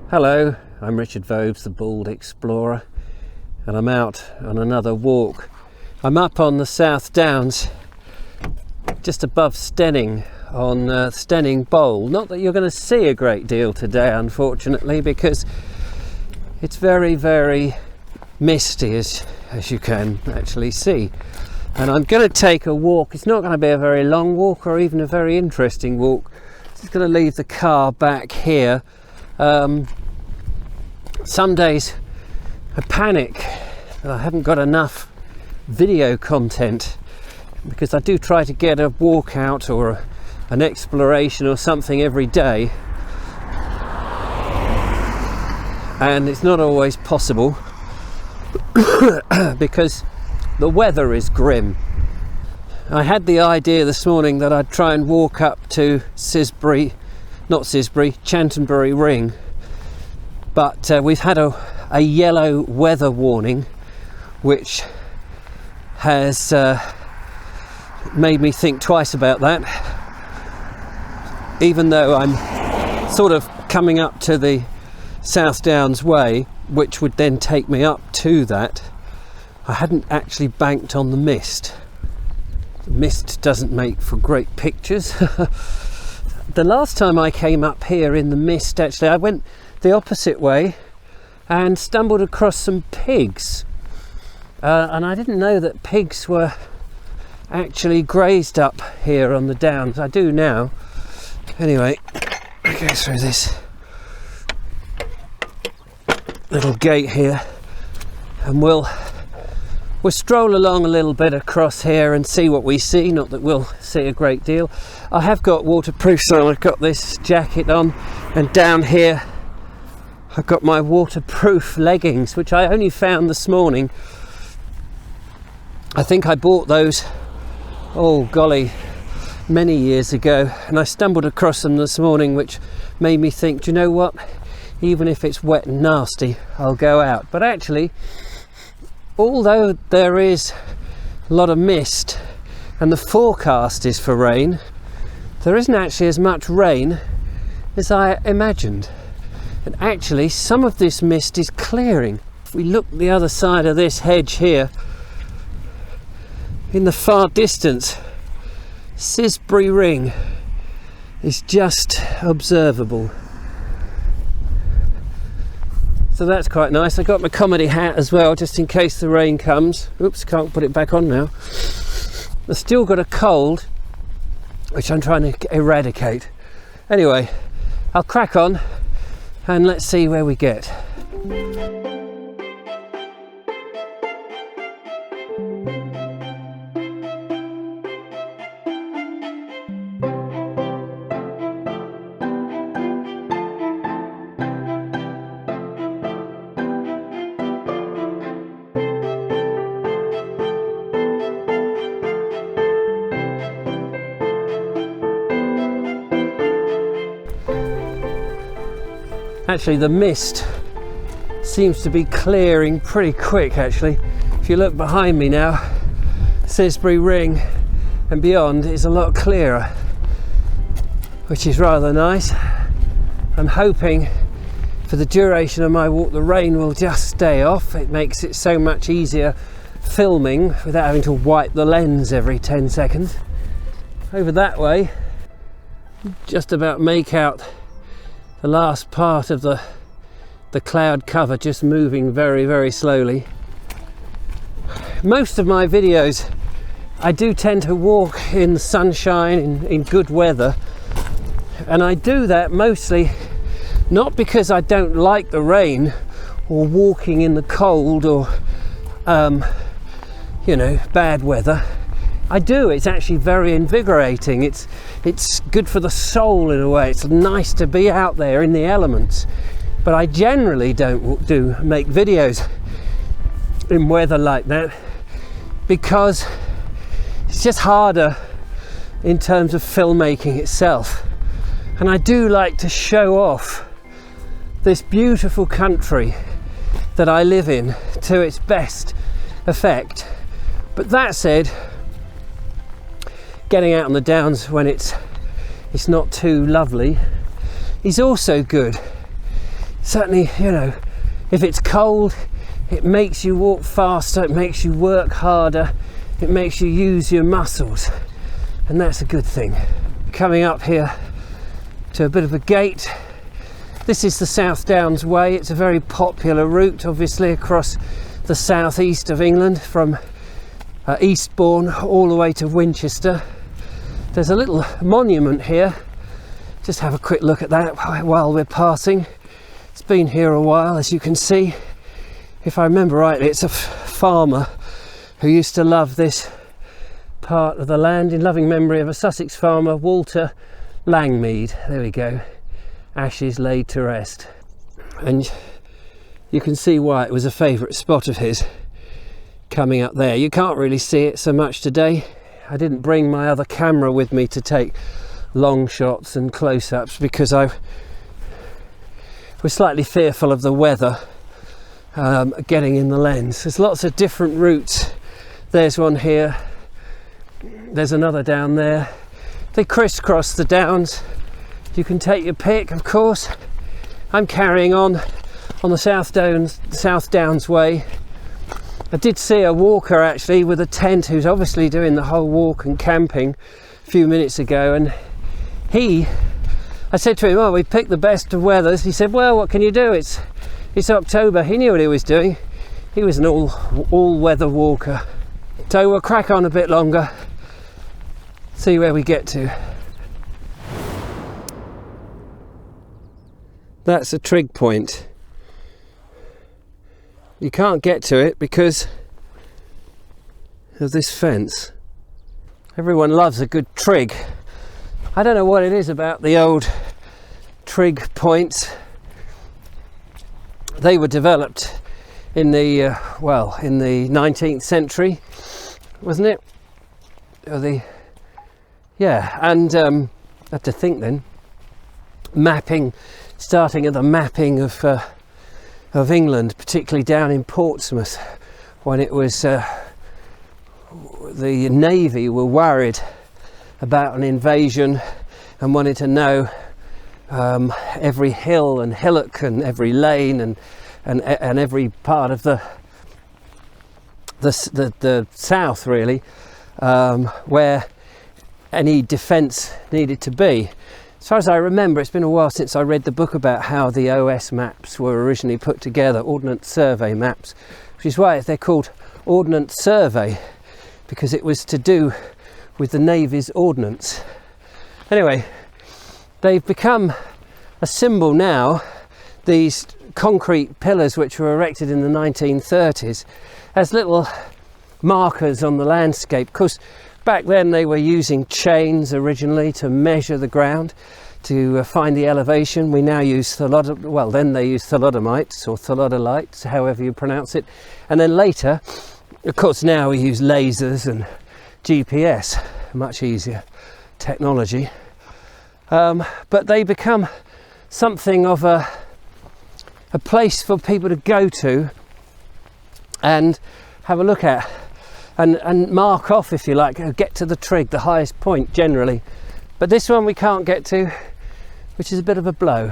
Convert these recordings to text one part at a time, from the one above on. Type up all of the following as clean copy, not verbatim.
Hello, I'm Richard Vobes, the Bald Explorer, and I'm out on another walk. I'm up on the Southdowns, just above Steyning, on Steyning Bowl. Not that you're going to see a great deal today, unfortunately, because it's very, very misty, as you can actually see. And I'm going to take a walk. It's not going to be a very long walk or even a very interesting walk. I'm just going to leave the car back here. Some days I panic that I haven't got enough video content, because I do try to get a walk out or an exploration or something every day, and it's not always possible because the weather is grim. I had the idea this morning that I'd try and walk up to Chanctonbury Ring, but we've had a yellow weather warning, which has made me think twice about that. Even though I'm sort of coming up to the Southdowns way, which would then take me up to that, I hadn't actually banked on the mist. The mist doesn't make for great pictures. The last time I came up here in the mist, actually, I went the opposite way and stumbled across some pigs. And I didn't know that pigs were actually grazed up here on the downs. I do now. Anyway, I go through this little gate here, and we'll stroll along a little bit across here and see what we see. Not that we'll see a great deal. I have got waterproof, so I've got this jacket on, and down here I've got my waterproof leggings, which I only found this morning. I think I bought those, oh golly, many years ago, and I stumbled across them this morning, which made me think, do you know what, even if it's wet and nasty, I'll go out. But actually, although there is a lot of mist and the forecast is for rain, there isn't actually as much rain as I imagined. And actually, some of this mist is clearing. If we look the other side of this hedge here, in the far distance, Chanctonbury Ring is just observable. So that's quite nice. I got my comedy hat as well, just in case the rain comes. Oops, can't put it back on now. I've still got a cold, which I'm trying to eradicate. Anyway, I'll crack on and let's see where we get. Actually, the mist seems to be clearing pretty quick, actually. If you look behind me now, Chanctonbury Ring and beyond is a lot clearer, which is rather nice. I'm hoping for the duration of my walk the rain will just stay off. It makes it so much easier filming without having to wipe the lens every 10 seconds. Over that way, just about make out the last part of the cloud cover, just moving very, very slowly. Most of my videos, I do tend to walk in the sunshine, in good weather, and I do that mostly not because I don't like the rain or walking in the cold or bad weather. I do. It's actually very invigorating. It's good for the soul in a way. It's nice to be out there in the elements. But I generally don't make videos in weather like that, because it's just harder in terms of filmmaking itself. And I do like to show off this beautiful country that I live in to its best effect. But that said, getting out on the downs when it's not too lovely is also good. certainly, you know, if it's cold, it makes you walk faster, it makes you work harder, it makes you use your muscles, and that's a good thing. Coming up here to a bit of a gate. This is the Southdowns way. It's a very popular route, obviously, across the southeast of England, from Eastbourne all the way to Winchester. There's a little monument here. Just have a quick look at that while we're passing. It's been here a while, as you can see. If I remember rightly, it's a farmer who used to love this part of the land, in loving memory of a Sussex farmer, Walter Langmead. There we go. Ashes laid to rest. And you can see why it was a favourite spot of his, coming up there. You can't really see it so much today. I didn't bring my other camera with me to take long shots and close-ups because I was slightly fearful of the weather getting in the lens. There's lots of different routes. There's one here, there's another down there. They crisscross the downs. You can take your pick, of course. I'm carrying on the Southdowns way. I did see a walker actually with a tent who's obviously doing the whole walk and camping a few minutes ago, and I said to him, oh, we picked the best of weathers. He said, well, what can you do? It's October. He knew what he was doing. He was an all-weather walker. So we'll crack on a bit longer, see where we get to. That's a trig point. You can't get to it because of this fence. Everyone loves a good trig. I don't know what it is about the old trig points. They were developed in the in the 19th century, wasn't it? And I have to think then. Starting at the mapping of England, particularly down in Portsmouth, when it was the Navy were worried about an invasion and wanted to know every hill and hillock and every lane and every part of the south, really, where any defence needed to be. As far as I remember, it's been a while since I read the book about how the OS maps were originally put together, Ordnance Survey maps, which is why they're called Ordnance Survey, because it was to do with the Navy's ordnance. Anyway, they've become a symbol now, these concrete pillars which were erected in the 1930s, as little markers on the landscape. Of course, back then they were using chains originally to measure the ground, to find the elevation. We now use then they used thalidomites or thalodolites, however you pronounce it. And then later, of course, now we use lasers and GPS, much easier technology. But they become something of a place for people to go to and have a look at. And mark off, if you like, get to the trig, the highest point generally. But this one we can't get to, which is a bit of a blow.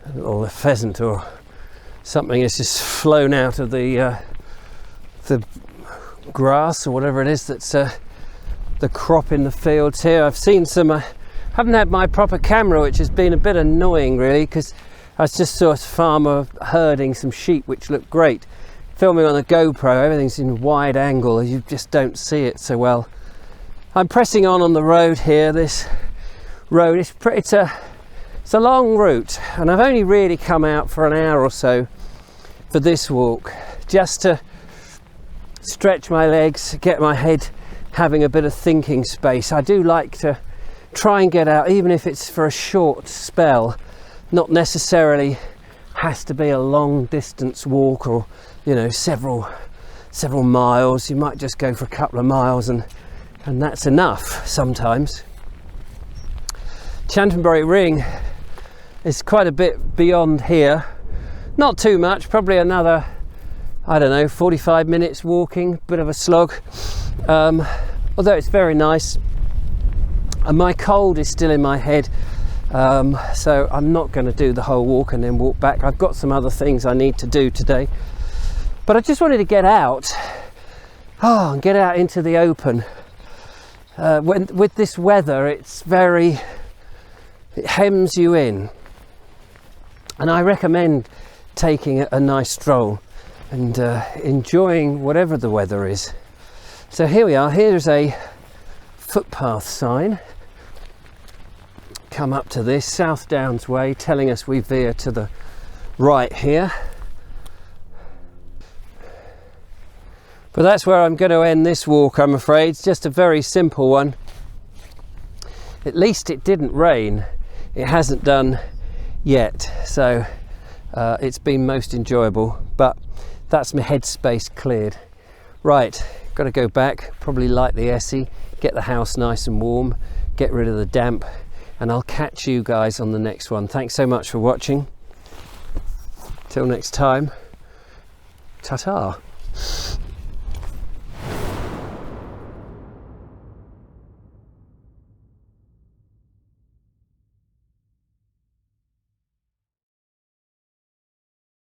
A little pheasant or something has just flown out of the grass or whatever it is that's the crop in the fields here. I've seen some. Haven't had my proper camera, which has been a bit annoying really, because I just saw a farmer herding some sheep which looked great. Filming on a GoPro, everything's in wide angle, you just don't see it so well. I'm pressing on the road here. This road it's a long route, and I've only really come out for an hour or so for this walk, just to stretch my legs, get my head having a bit of thinking space. I do like to try and get out, even if it's for a short spell. Not necessarily has to be a long distance walk, or several miles. You might just go for a couple of miles and that's enough sometimes. Chanctonbury Ring is quite a bit beyond here, not too much, probably another I don't know, 45 minutes walking, bit of a slog, although it's very nice. And my cold is still in my head, so I'm not going to do the whole walk and then walk back. I've got some other things I need to do today, but I just wanted to get out, and get out into the open. With this weather, it hems you in, and I recommend taking a nice stroll and enjoying whatever the weather is. So here we are. Here's a footpath sign. Come up to this Southdowns way, telling us we veer to the right here. But that's where I'm going to end this walk, I'm afraid. It's just a very simple one. At least it didn't rain. It hasn't done yet, so it's been most enjoyable. But that's my headspace cleared. Right, got to go back, probably light the Essie, get the house nice and warm, get rid of the damp, and I'll catch you guys on the next one. Thanks so much for watching. Till next time, ta-ta.